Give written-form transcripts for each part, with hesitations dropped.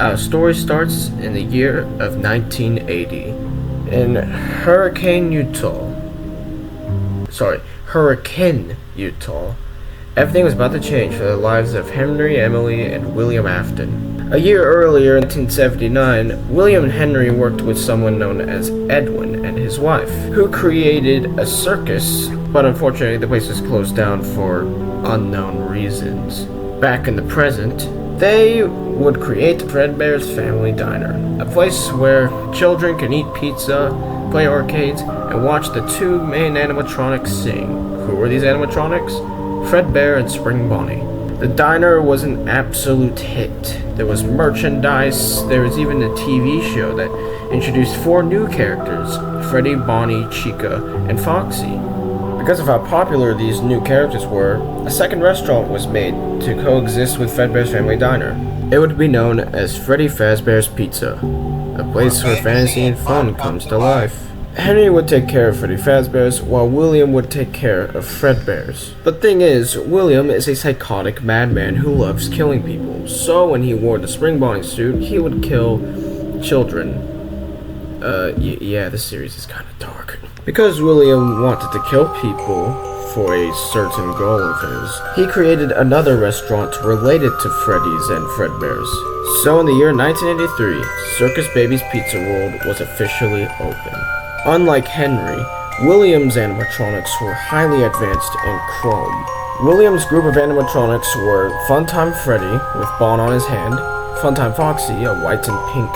Our story starts in the year of 1980 in Hurricane, Utah. Everything was about to change for the lives of Henry, Emily, and William Afton. A year earlier, in 1979, William and Henry worked with someone known as Edwin and his wife, who created a circus, but unfortunately the place was closed down for unknown reasons. Back in the present, they would create Fredbear's Family Diner, a place where children can eat pizza, play arcades, and watch the two main animatronics sing. Who were these animatronics? Fredbear and Spring Bonnie. The diner was an absolute hit. There was merchandise, there was even a TV show that introduced 4 new characters, Freddy, Bonnie, Chica, and Foxy. Because of how popular these new characters were, a second restaurant was made to coexist with Fredbear's Family Diner. It would be known as Freddy Fazbear's Pizza, a place where fantasy and fun comes to life. Henry would take care of Freddy Fazbear's, while William would take care of Fredbear's. The thing is, William is a psychotic madman who loves killing people, so when he wore the Spring Bonnie suit, he would kill children. Yeah, this series is kinda dark. Because William wanted to kill people for a certain goal of his, he created another restaurant related to Freddy's and Fredbear's. So in the year 1983, Circus Baby's Pizza World was officially open. Unlike Henry, William's animatronics were highly advanced in chrome. William's group of animatronics were Funtime Freddy, with Bon on his hand, Funtime Foxy, a white and pink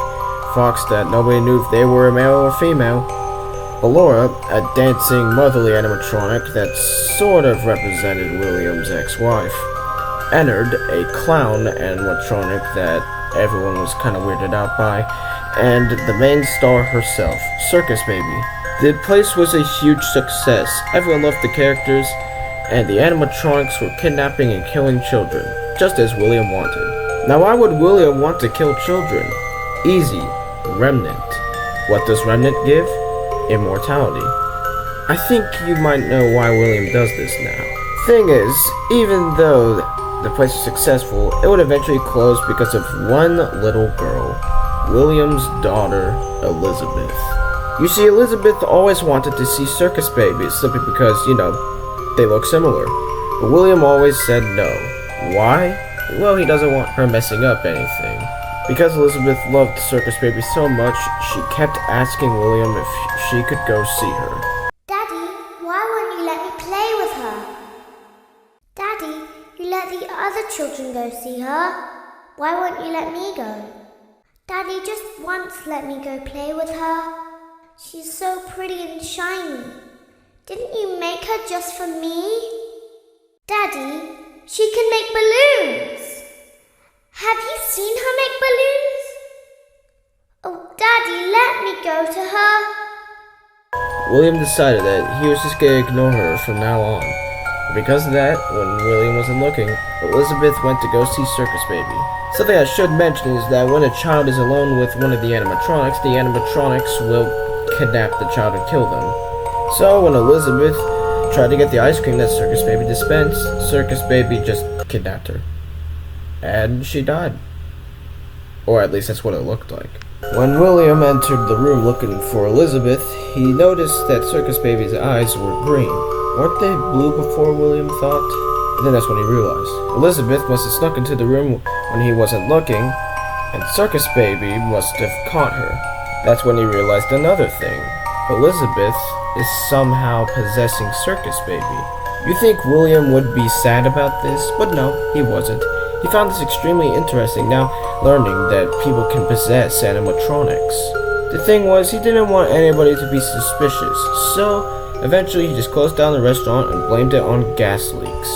fox that nobody knew if they were a male or female, Ballora, a dancing motherly animatronic that sort of represented William's ex-wife, Ennard, a clown animatronic that everyone was kind of weirded out by, and the main star herself, Circus Baby. The place was a huge success. Everyone loved the characters, and the animatronics were kidnapping and killing children, just as William wanted. Now why would William want to kill children? Easy. Remnant. What does Remnant give? Immortality. I think you might know why William does this now. Thing is, even though the place was successful, it would eventually close because of one little girl, William's daughter, Elizabeth. You see, Elizabeth always wanted to see circus babies simply because, they look similar. But William always said no. Why? Well, he doesn't want her messing up anything. Because Elizabeth loved Circus Baby so much, she kept asking William if she could go see her. Daddy, why won't you let me play with her? Daddy, you let the other children go see her. Why won't you let me go? Daddy, just once let me go play with her. She's so pretty and shiny. Didn't you make her just for me? Daddy, she can make balloons. Have you seen her make balloons? Oh, Daddy, let me go to her. William decided that he was just going to ignore her from now on. Because of that, when William wasn't looking, Elizabeth went to go see Circus Baby. Something I should mention is that when a child is alone with one of the animatronics will kidnap the child and kill them. So when Elizabeth tried to get the ice cream that Circus Baby dispensed, Circus Baby just kidnapped her. And she died. Or at least that's what it looked like. When William entered the room looking for Elizabeth, he noticed that Circus Baby's eyes were green. Weren't they blue before, William thought? And then that's when he realized. Elizabeth must have snuck into the room when he wasn't looking, and Circus Baby must have caught her. That's when he realized another thing. Elizabeth is somehow possessing Circus Baby. You think William would be sad about this, but no, he wasn't. He found this extremely interesting, now learning that people can possess animatronics. The thing was, he didn't want anybody to be suspicious, so eventually he just closed down the restaurant and blamed it on gas leaks.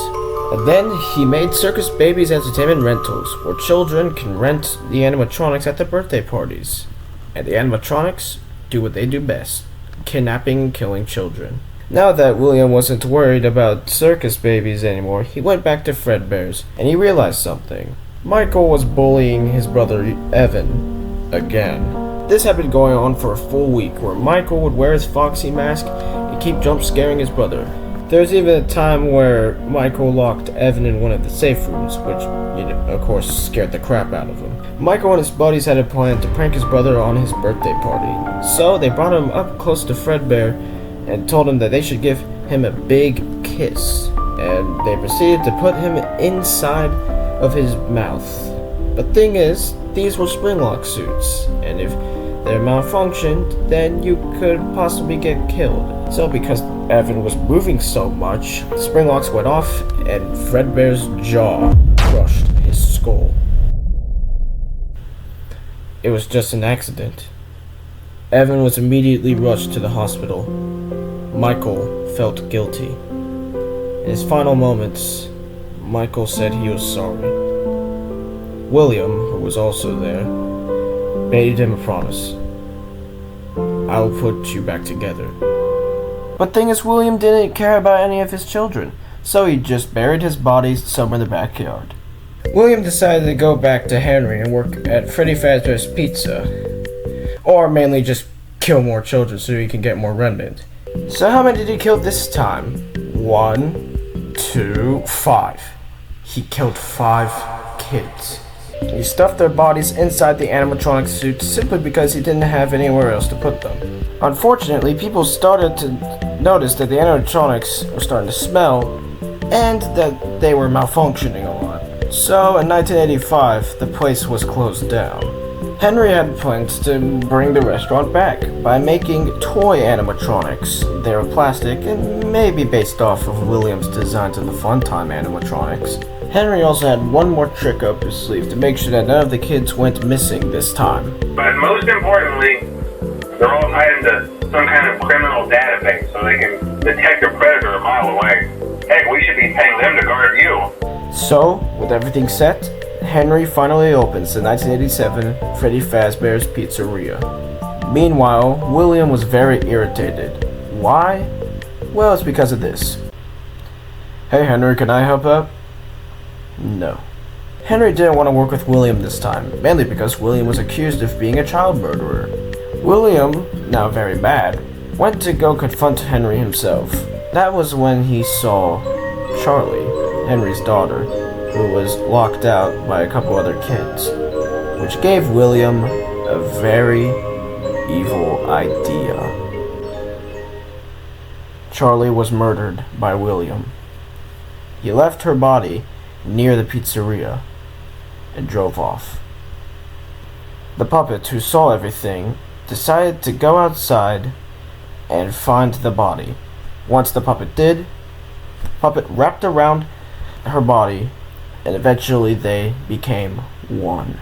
And then he made Circus Baby's entertainment rentals, where children can rent the animatronics at their birthday parties. And the animatronics do what they do best, kidnapping and killing children. Now that William wasn't worried about Circus Babies anymore, he went back to Fredbear's, and he realized something. Michael was bullying his brother Evan again. This had been going on for a full week, where Michael would wear his Foxy mask and keep jump scaring his brother. There was even a time where Michael locked Evan in one of the safe rooms, which, of course, scared the crap out of him. Michael and his buddies had a plan to prank his brother on his birthday party. So they brought him up close to Fredbear and told him that they should give him a big kiss. And they proceeded to put him inside of his mouth. But thing is, these were springlock suits, and if they're malfunctioned, then you could possibly get killed. So because Evan was moving so much, the springlocks went off and Fredbear's jaw crushed his skull. It was just an accident. Evan was immediately rushed to the hospital. Michael felt guilty. In his final moments, Michael said he was sorry. William, who was also there, made him a promise. I will put you back together. But thing is, William didn't care about any of his children, so he just buried his bodies somewhere in the backyard. William decided to go back to Henry and work at Freddy Fazbear's Pizza. Or mainly just kill more children so he can get more remnant. So how many did he kill this time? 1, 2, 5. He killed 5 kids. He stuffed their bodies inside the animatronic suits simply because he didn't have anywhere else to put them. Unfortunately, people started to notice that the animatronics were starting to smell and that they were malfunctioning a lot. So in 1985, the place was closed down. Henry had plans to bring the restaurant back by making toy animatronics. They were plastic and maybe based off of William's designs of the Funtime animatronics. Henry also had one more trick up his sleeve to make sure that none of the kids went missing this time. But most importantly, they're all tied into some kind of criminal database so they can detect a predator a mile away. Heck, we should be paying them to guard you. So, with everything set, Henry finally opens the 1987 Freddy Fazbear's Pizzeria. Meanwhile, William was very irritated. Why? Well, it's because of this. Hey Henry, can I help out? No. Henry didn't want to work with William this time, mainly because William was accused of being a child murderer. William, now very mad, went to go confront Henry himself. That was when he saw Charlie, Henry's daughter, who was locked out by a couple other kids, which gave William a very evil idea. Charlie was murdered by William. He left her body near the pizzeria and drove off. The puppet, who saw everything, decided to go outside and find the body. Once the puppet did, the puppet wrapped around her body, and eventually they became one.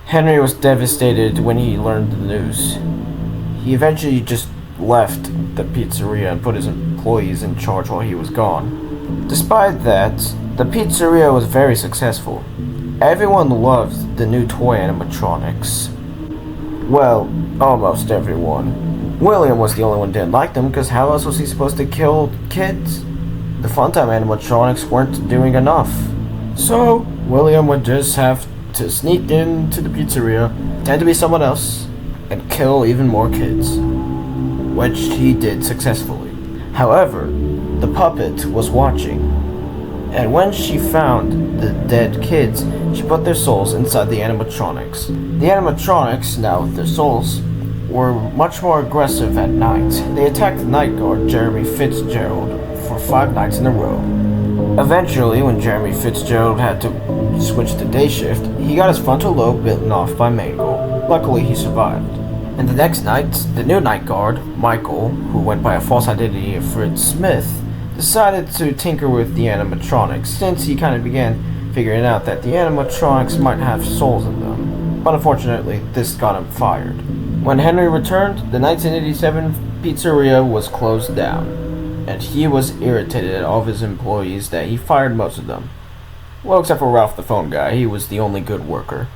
Henry was devastated when he learned the news. He eventually just left the pizzeria and put his employees in charge while he was gone. Despite that, the pizzeria was very successful. Everyone loved the new toy animatronics. Well, almost everyone. William was the only one who didn't like them, because how else was he supposed to kill kids? The Funtime animatronics weren't doing enough. So, William would just have to sneak into the pizzeria, pretend to be someone else, and kill even more kids. Which he did successfully. However, the puppet was watching, and when she found the dead kids, she put their souls inside the animatronics. The animatronics, now with their souls, were much more aggressive at night. They attacked the night guard, Jeremy Fitzgerald, for 5 nights in a row. Eventually, when Jeremy Fitzgerald had to switch to day shift, he got his frontal lobe bitten off by Mangle. Luckily, he survived. And the next night, the new night guard, Michael, who went by a false identity of Fritz Smith, decided to tinker with the animatronics, since he kind of began figuring out that the animatronics might have souls in them. But unfortunately, this got him fired. When Henry returned, the 1987 pizzeria was closed down, and he was irritated at all of his employees that he fired most of them. Well, except for Ralph the phone guy, he was the only good worker.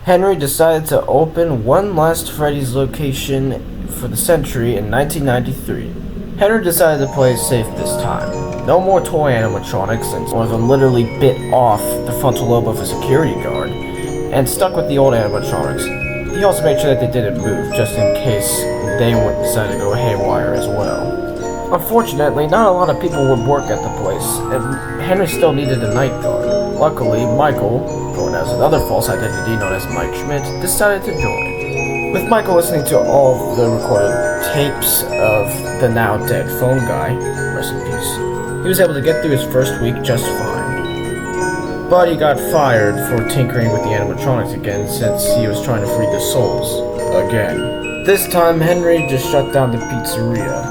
Henry decided to open one last Freddy's location for the century in 1993. Henry decided to play it safe this time. No more toy animatronics, since one of them literally bit off the frontal lobe of a security guard, and stuck with the old animatronics. He also made sure that they didn't move, just in case they would decide to go haywire as well. Unfortunately, not a lot of people would work at the place, and Henry still needed a night guard. Luckily, Michael, going as another false identity known as Mike Schmidt, decided to join. With Michael listening to all of the recorded tapes of the now dead phone guy, rest in peace, he was able to get through his first week just fine. But he got fired for tinkering with the animatronics again since he was trying to free the souls again. This time Henry just shut down the pizzeria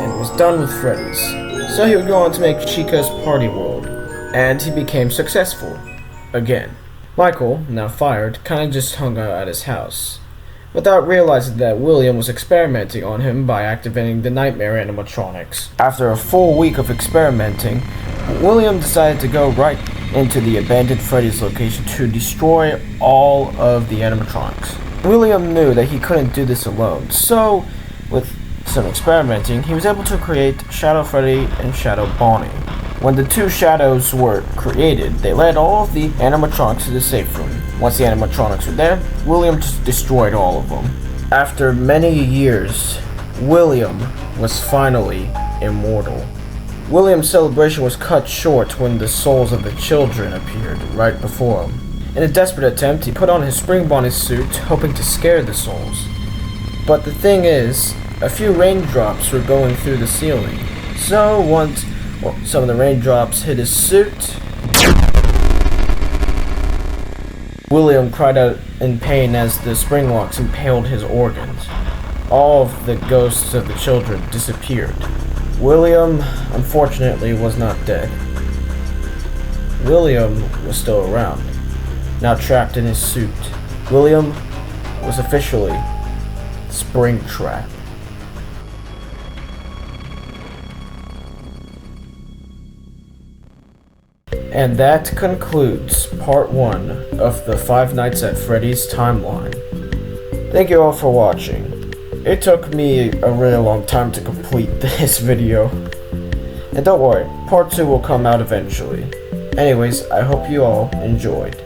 and was done with Freddy's. So he would go on to make Chica's Party World, and he became successful again. Michael, now fired, kinda just hung out at his house, without realizing that William was experimenting on him by activating the nightmare animatronics. After a full week of experimenting, William decided to go right into the abandoned Freddy's location to destroy all of the animatronics. William knew that he couldn't do this alone, so with some experimenting, he was able to create Shadow Freddy and Shadow Bonnie. When the two shadows were created, they led all of the animatronics to the safe room. Once the animatronics were there, William just destroyed all of them. After many years, William was finally immortal. William's celebration was cut short when the souls of the children appeared right before him. In a desperate attempt, he put on his Spring Bonnie suit, hoping to scare the souls. But the thing is, a few raindrops were going through the ceiling. So once some of the raindrops hit his suit, William cried out in pain as the spring locks impaled his organs. All of the ghosts of the children disappeared. William, unfortunately, was not dead. William was still around, now trapped in his suit. William was officially Springtrap. And that concludes part 1 of the Five Nights at Freddy's timeline. Thank you all for watching. It took me a really long time to complete this video. And don't worry, part 2 will come out eventually. Anyways, I hope you all enjoyed.